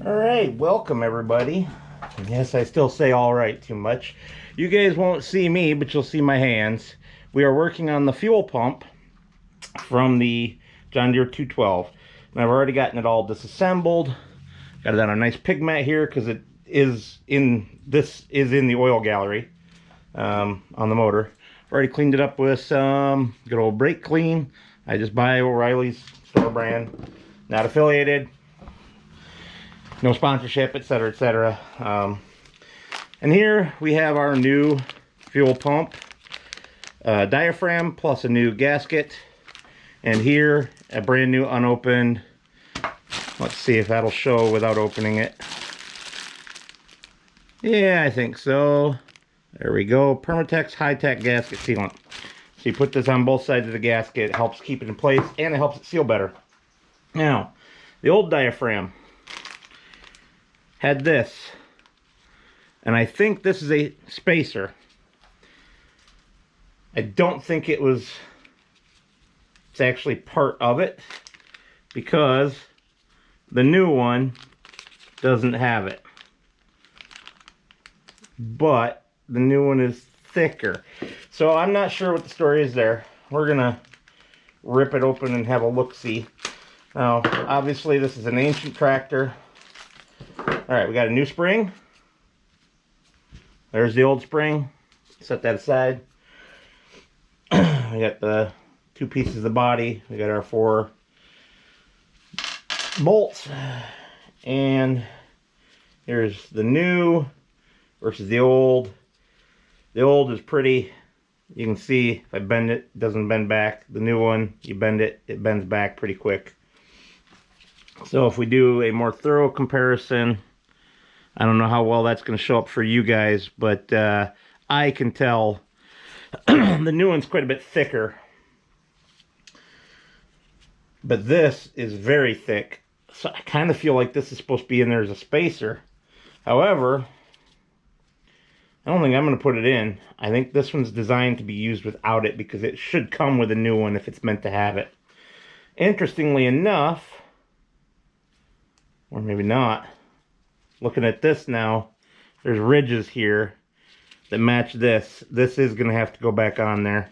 All right, welcome everybody. Yes, I still say all right too much. You guys won't see me, but you'll see my hands. We are working on the fuel pump from the John Deere 212. And I've already gotten it all disassembled. Got it on a nice pig mat here because it is in the oil gallery on the motor. Already cleaned it up with some good old brake clean. I just buy O'Reilly's store brand, not affiliated. No sponsorship, etc., etc. And here we have our new fuel pump diaphragm plus a new gasket, and here a brand new unopened. Let's see if that'll show without opening it. Yeah, I think so. There we go. Permatex high-tech gasket sealant. So you put this on both sides of the gasket. It helps keep it in place and it helps it seal better. Now, the old diaphragm had this, and I think this is a spacer. I don't think it's actually part of it, because the new one doesn't have it, but the new one is thicker, so I'm not sure what the story is there. We're gonna rip it open and have a look-see. Now obviously this is an ancient tractor. Alright, we got a new spring. There's the old spring. Set that aside. We got the two pieces of the body. We got our 4 bolts. And here's the new versus the old. The old is pretty. You can see if I bend it, it doesn't bend back. The new one, you bend it, it bends back pretty quick. So if we do a more thorough comparison, I don't know how well that's going to show up for you guys, but I can tell the new one's quite a bit thicker. But this is very thick. So I kind of feel like this is supposed to be in there as a spacer. However, I don't think I'm going to put it in. I think this one's designed to be used without it, because it should come with a new one if it's meant to have it. Interestingly enough, or maybe not, looking at this now, there's ridges here that match this. This is going to have to go back on there.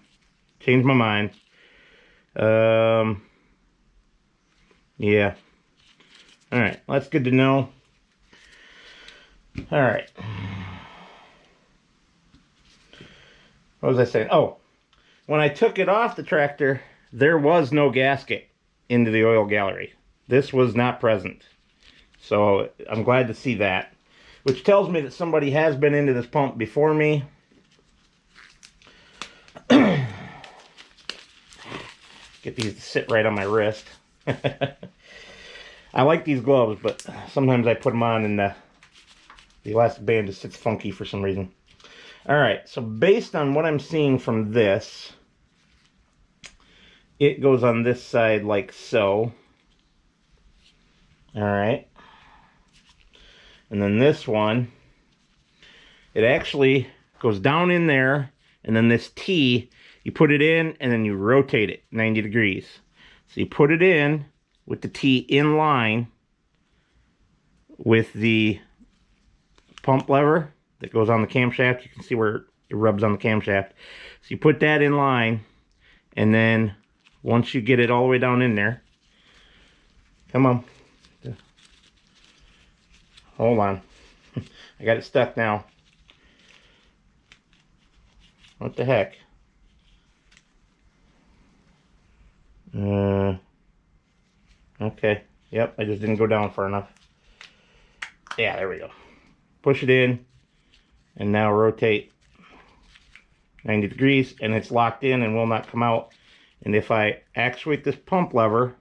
Changed my mind. Yeah. Alright, well, that's good to know. Alright. What was I saying? Oh, when I took it off the tractor, there was no gasket into the oil gallery. This was not present. So I'm glad to see that, which tells me that somebody has been into this pump before me. Get these to sit right on my wrist. I like these gloves, but sometimes I put them on and the elastic band just sits funky for some reason. Alright, so based on what I'm seeing from this, it goes on this side like so. Alright. And then this one, it actually goes down in there, and then this T, you put it in and then you rotate it 90 degrees. So you put it in with the T in line with the pump lever that goes on the camshaft. You can see where it rubs on the camshaft. So you put that in line, and then once you get it all the way down in there, come on. Hold on. I got it stuck now. What the heck? Okay. Yep, I just didn't go down far enough. Yeah, there we go. Push it in, and now rotate 90 degrees, and it's locked in and will not come out. And if I actuate this pump lever,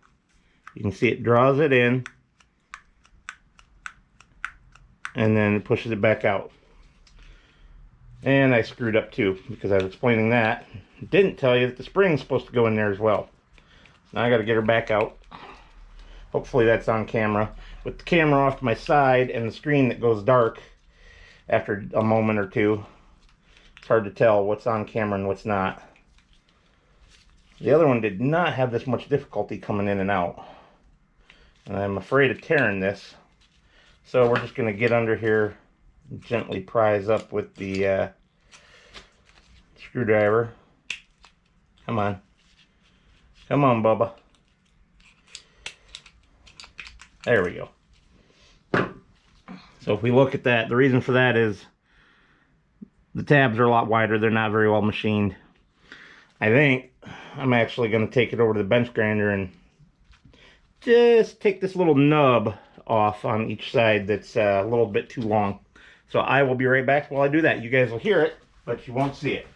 you can see it draws it in, and then it pushes it back out. And I screwed up too, because I was explaining that. Didn't tell you that the spring's supposed to go in there as well. Now I got to get her back out. Hopefully that's on camera. With the camera off to my side and the screen that goes dark after a moment or two, it's hard to tell what's on camera and what's not. The other one did not have this much difficulty coming in and out. And I'm afraid of tearing this. So we're just going to get under here and gently prise up with the screwdriver. Come on. Come on, Bubba. There we go. So if we look at that, the reason for that is the tabs are a lot wider. They're not very well machined. I think I'm actually going to take it over to the bench grinder and just take this little nub off on each side that's a little bit too long. So I will be right back while I do that. You guys will hear it, but you won't see it.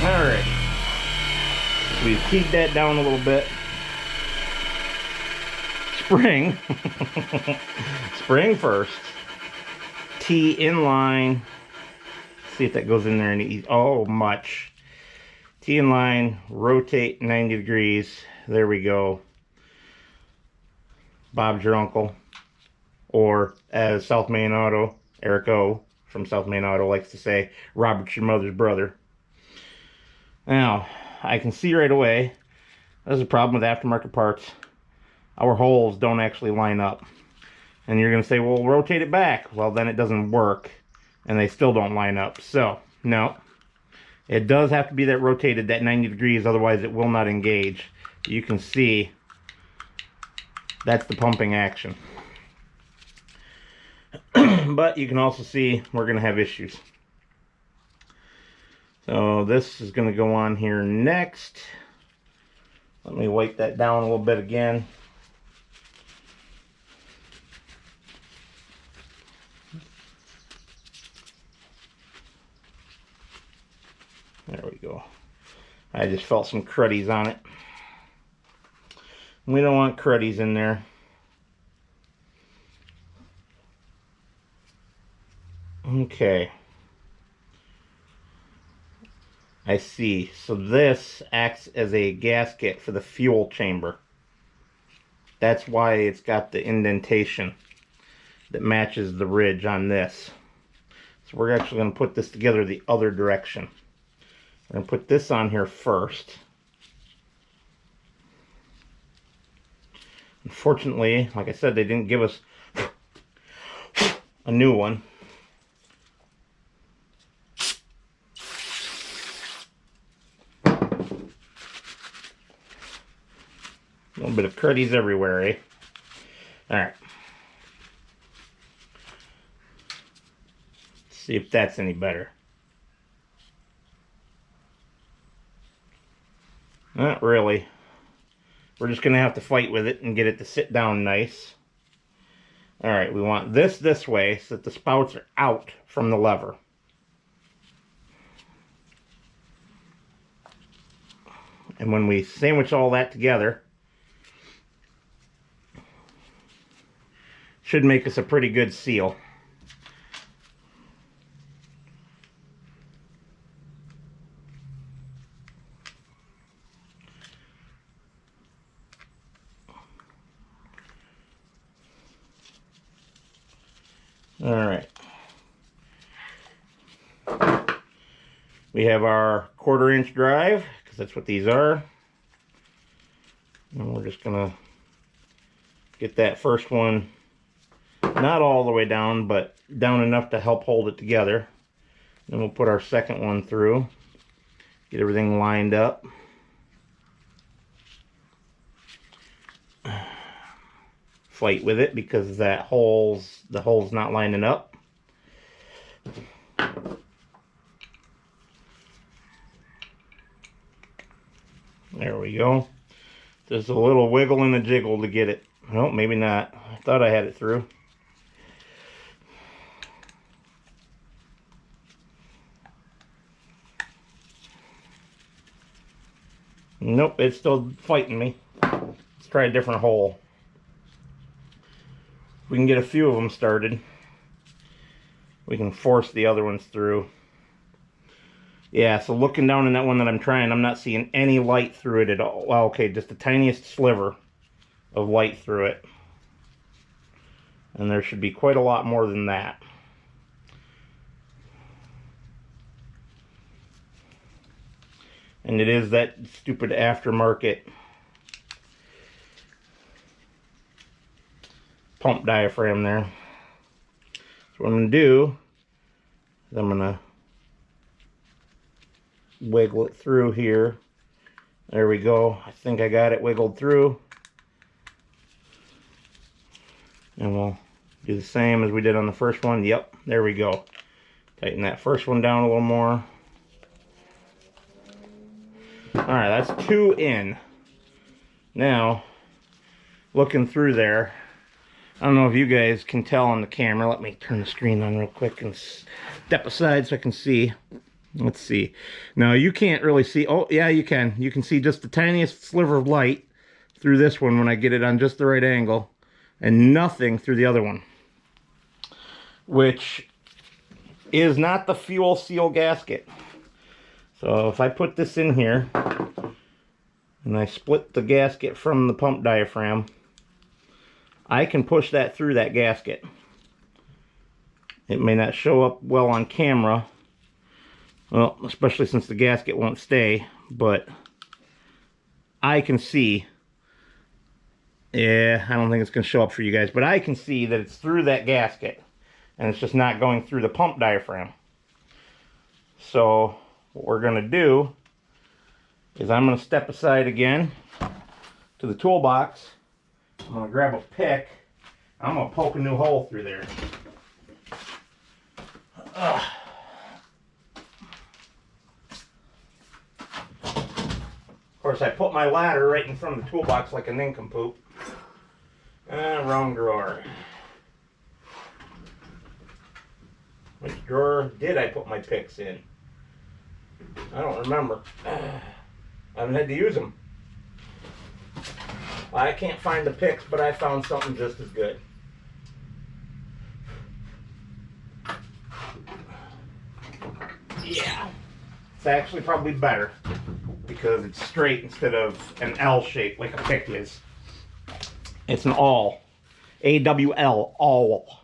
Alright, we've keyed that down a little bit. Spring, spring first, T inline, see if that goes in there any, oh much, T inline, rotate 90 degrees, there we go. Bob's your uncle, or as South Main Auto, Eric O from South Main Auto likes to say, Robert's your mother's brother. Now, I can see right away, there's a problem with aftermarket parts. Our holes don't actually line up. And you're going to say, well, rotate it back. Well, then it doesn't work, and they still don't line up. So, no. It does have to be that rotated, that 90 degrees, otherwise it will not engage. You can see, that's the pumping action. But you can also see we're going to have issues. So this is going to go on here next. Let me wipe that down a little bit again. There we go. I just felt some cruddies on it. We don't want cruddies in there. Okay. I see. So this acts as a gasket for the fuel chamber. That's why it's got the indentation that matches the ridge on this. So we're actually going to put this together the other direction. We're going to put this on here first. Unfortunately, like I said, they didn't give us a new one. A little bit of cruddies everywhere, eh? Alright. See if that's any better. Not really. We're just going to have to fight with it and get it to sit down nice. Alright, we want this way so that the spouts are out from the lever. And when we sandwich all that together, should make us a pretty good seal. All right. We have our 1/4 inch drive, because that's what these are. And we're just gonna get that first one not all the way down, but down enough to help hold it together. Then we'll put our second one through, get everything lined up. Fight with it because the hole's not lining up. There we go. Just a little wiggle and a jiggle to get it. Well, maybe not. I thought I had it through. Nope, it's still fighting me. Let's try a different hole. We can get a few of them started. we can force the other ones through. Yeah, so looking down in that one that I'm trying, I'm not seeing any light through it at all. Well, okay, just the tiniest sliver of light through it. And there should be quite a lot more than that. And it is that stupid aftermarket pump diaphragm there. So what I'm going to do is I'm going to wiggle it through here. There we go. I think I got it wiggled through. And we'll do the same as we did on the first one. Yep, there we go. Tighten that first one down a little more. Alright, that's 2 in. Now, looking through there, I don't know if you guys can tell on the camera. Let me turn the screen on real quick and step aside so I can see. Let's see. Now, you can't really see. Oh, yeah, you can. You can see just the tiniest sliver of light through this one when I get it on just the right angle, and nothing through the other one, which is not the fuel seal gasket. So if I put this in here and I split the gasket from the pump diaphragm, I can push that through that gasket. It may not show up well on camera, well, especially since the gasket won't stay, but I can see. Yeah, I don't think it's going to show up for you guys, but I can see that it's through that gasket, and it's just not going through the pump diaphragm. So what we're going to do is I'm going to step aside again to the toolbox. I'm going to grab a pick. I'm going to poke a new hole through there. Of course, I put my ladder right in front of the toolbox like a nincompoop. Wrong drawer. Which drawer did I put my picks in? I don't remember. I haven't had to use them. I can't find the picks, but I found something just as good. Yeah. It's actually probably better because it's straight instead of an L shape like a pick is. It's an awl. A-W-L, awl.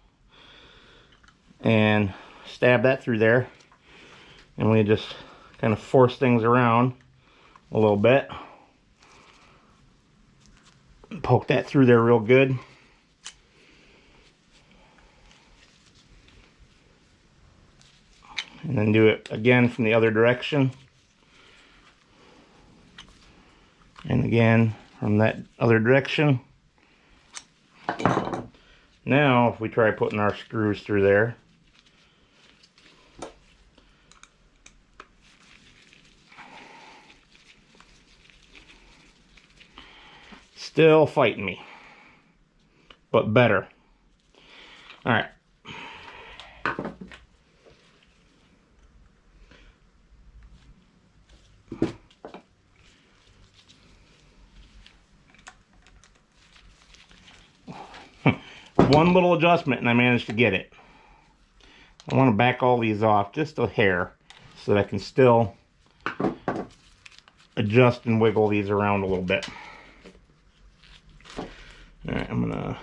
And stab that through there. And we just kind of force things around a little bit. Poke that through there real good. And then do it again from the other direction. And again from that other direction. Now, if we try putting our screws through there, still fighting me, but better. All right. One little adjustment and I managed to get it. I want to back all these off just a hair so that I can still adjust and wiggle these around a little bit. Alright, I'm gonna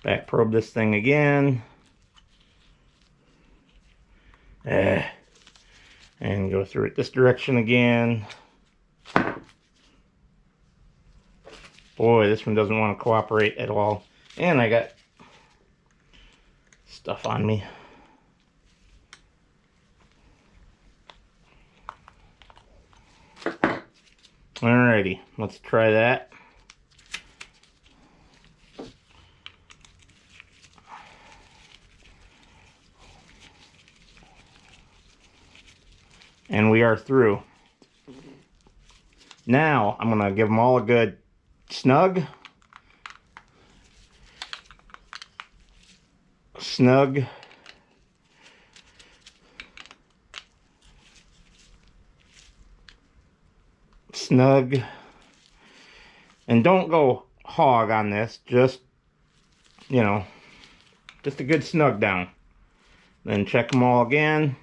back probe this thing again. And go through it this direction again. Boy, this one doesn't want to cooperate at all. And I got stuff on me. Alrighty, let's try that. And we are through. Now, I'm going to give them all a good snug, snug, snug, and don't go hog on this, just, you know, Just a good snug down. Then check them all again.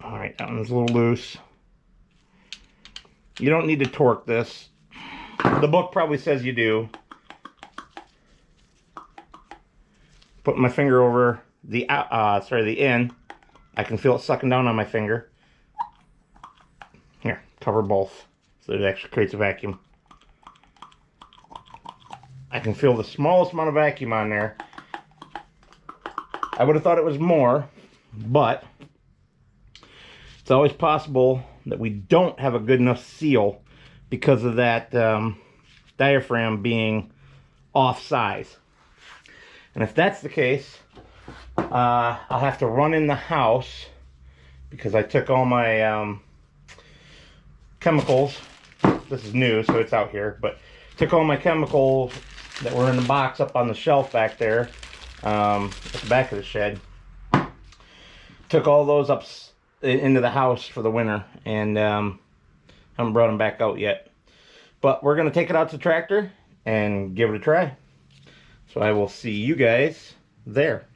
All right, that one's a little loose. You don't need to torque this. The book probably says you do. Put my finger over the the end. I can feel it sucking down on my finger. Here, cover both so it actually creates a vacuum. I can feel the smallest amount of vacuum on there. I would have thought it was more, but it's always possible that we don't have a good enough seal because of that diaphragm being off size. And if that's the case, I'll have to run in the house because I took all my chemicals. This is new, so it's out here, but took all my chemicals that were in the box up on the shelf back there at the back of the shed. Took all those up into the house for the winter, and haven't brought them back out yet. But we're going to take it out to the tractor and give it a try. So I will see you guys there.